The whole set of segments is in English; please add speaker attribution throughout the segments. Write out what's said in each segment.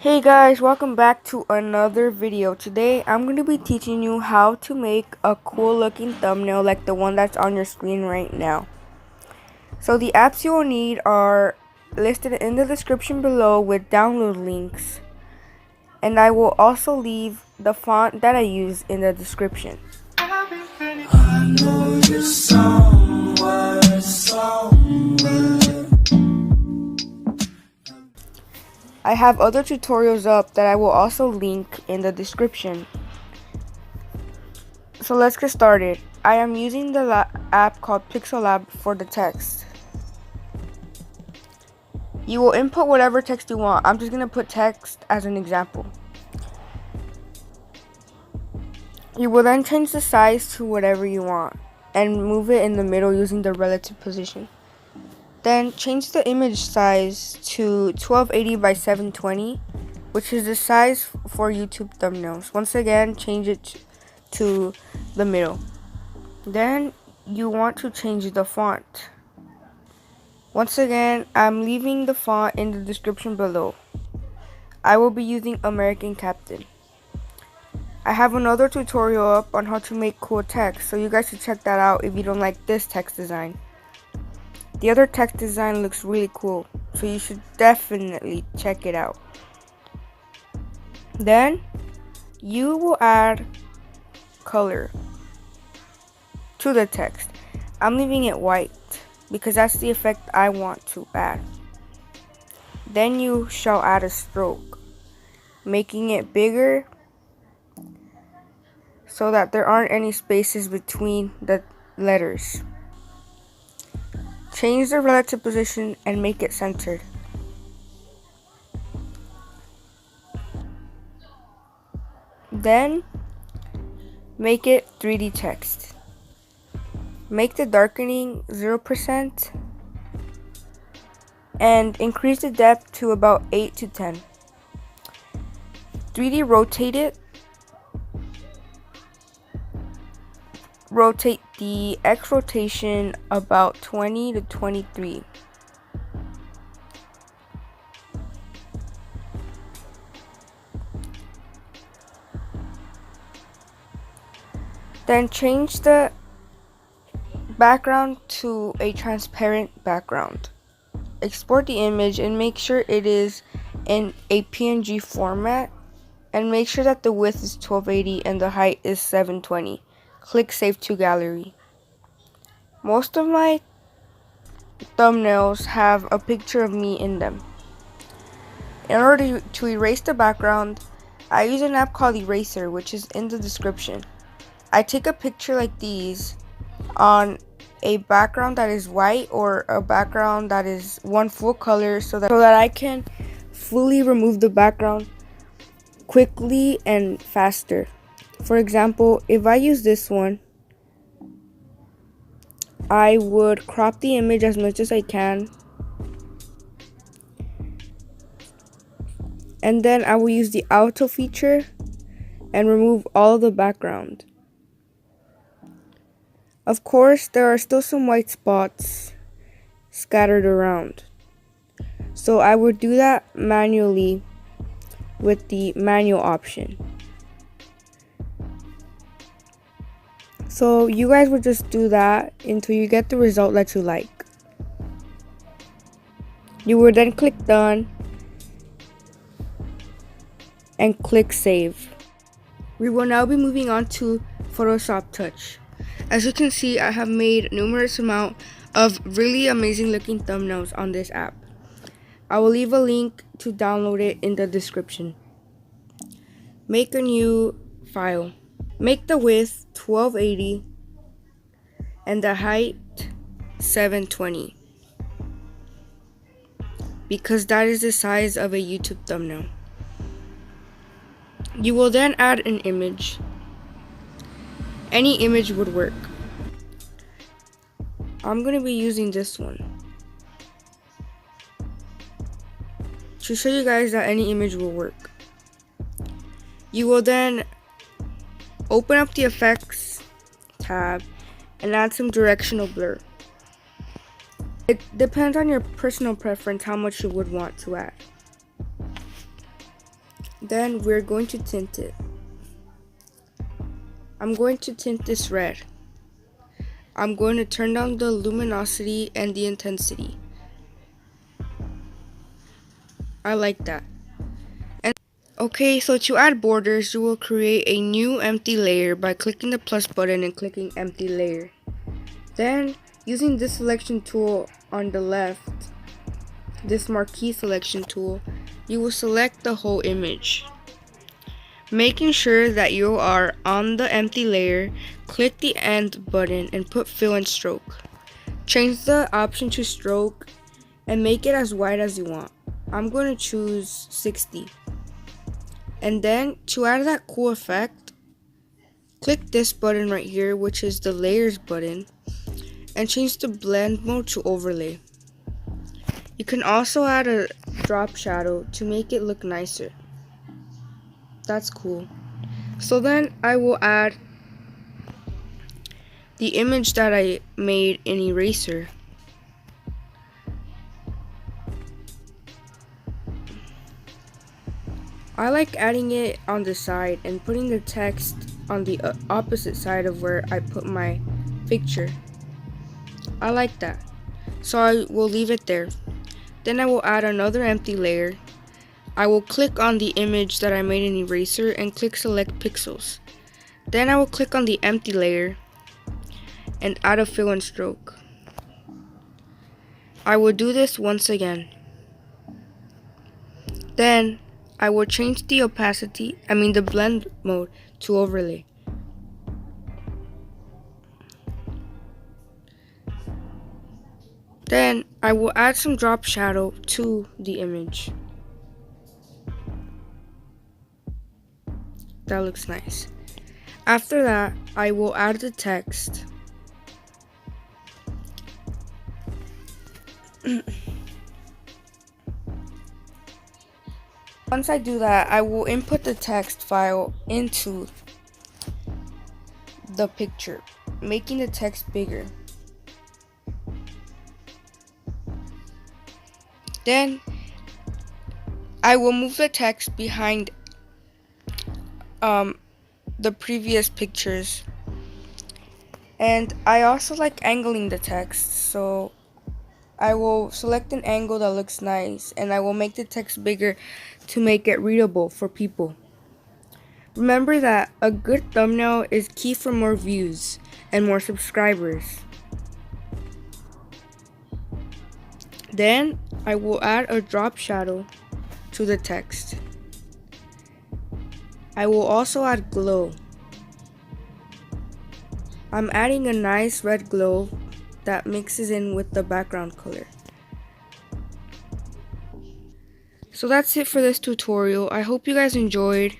Speaker 1: Hey guys, welcome back to another video. Today I'm going to be teaching you how to make a cool looking thumbnail like the one that's on your screen right now. So the apps you will need are listed in the description below with download links. And I will also leave the font that I use in the description. I know you're somewhere. I have other tutorials up that I will also link in the description. So let's get started. I am using the app called Pixel Lab for the text. You will input whatever text you want. I'm just going to put text as an example. You will then change the size to whatever you want and move it in the middle using the relative position. Then change the image size to 1280 by 720, which is the size for YouTube thumbnails. Once again, change it to the middle. Then you want to change the font. Once again, I'm leaving the font in the description below. I will be using American Captain. I have another tutorial up on how to make cool text, so you guys should check that out if you don't like this text design. The other text design looks really cool, so you should definitely check it out. Then you will add color to the text. I'm leaving it white because that's the effect I want to add. Then you shall add a stroke, making it bigger so that there aren't any spaces between the letters. Change the relative position and make it centered. Then make it 3D text. Make the darkening 0% and increase the depth to about 8 to 10. 3D rotate it. Rotate the X rotation about 20 to 23. Then change the background to a transparent background. Export the image and make sure it is in a PNG format, and make sure that the width is 1280 and the height is 720. Click Save to Gallery. Most of my thumbnails have a picture of me in them. In order to erase the background, I use an app called Eraser, which is in the description. I take a picture like these on a background that is white or a background that is one full color so that I can fully remove the background quickly and faster. For example, if I use this one, I would crop the image as much as I can, and then I will use the auto feature and remove all the background. Of course, there are still some white spots scattered around, so I would do that manually with the manual option. So you guys would just do that until you get the result that you like. You would then click done and click save. We will now be moving on to Photoshop Touch. As you can see, I have made numerous amount of really amazing looking thumbnails on this app. I will leave a link to download it in the description. Make a new file. Make the width 1280 and the height 720 because that is the size of a YouTube thumbnail. You will then add an image. Any image would work. I'm going to be using this one to show you guys that any image will work. You will then open up the effects tab and add some directional blur. It depends on your personal preference how much you would want to add. Then we're going to tint it. I'm going to tint this red. I'm going to turn down the luminosity and the intensity. I like that. And okay, so to add borders, you will create a new empty layer by clicking the plus button and clicking empty layer. Then, using this selection tool on the left, this marquee selection tool, you will select the whole image. Making sure that you are on the empty layer, click the end button and put fill and stroke. Change the option to stroke and make it as wide as you want. I'm going to choose 60. And then to add that cool effect, click this button right here, which is the layers button, and change the blend mode to overlay. You can also add a drop shadow to make it look nicer. That's cool. So then I will add the image that I made in Eraser. I like adding it on the side and putting the text on the opposite side of where I put my picture. I like that. So I will leave it there. Then I will add another empty layer. I will click on the image that I made in Eraser and click select pixels. Then I will click on the empty layer and add a fill and stroke. I will do this once again. Then I will change the the blend mode to overlay. Then I will add some drop shadow to the image. That looks nice. After that, I will add the text. Once I do that, I will input the text file into the picture, making the text bigger. Then I will move the text behind the previous pictures. And I also like angling the text, so I will select an angle that looks nice and I will make the text bigger to make it readable for people. Remember that a good thumbnail is key for more views and more subscribers. Then I will add a drop shadow to the text. I will also add glow. I'm adding a nice red glow that mixes in with the background color. So that's it for this tutorial. I hope you guys enjoyed.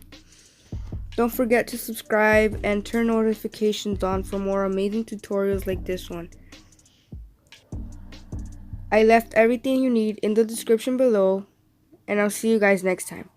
Speaker 1: Don't forget to subscribe and turn notifications on for more amazing tutorials like this one. I left everything you need in the description below, and I'll see you guys next time.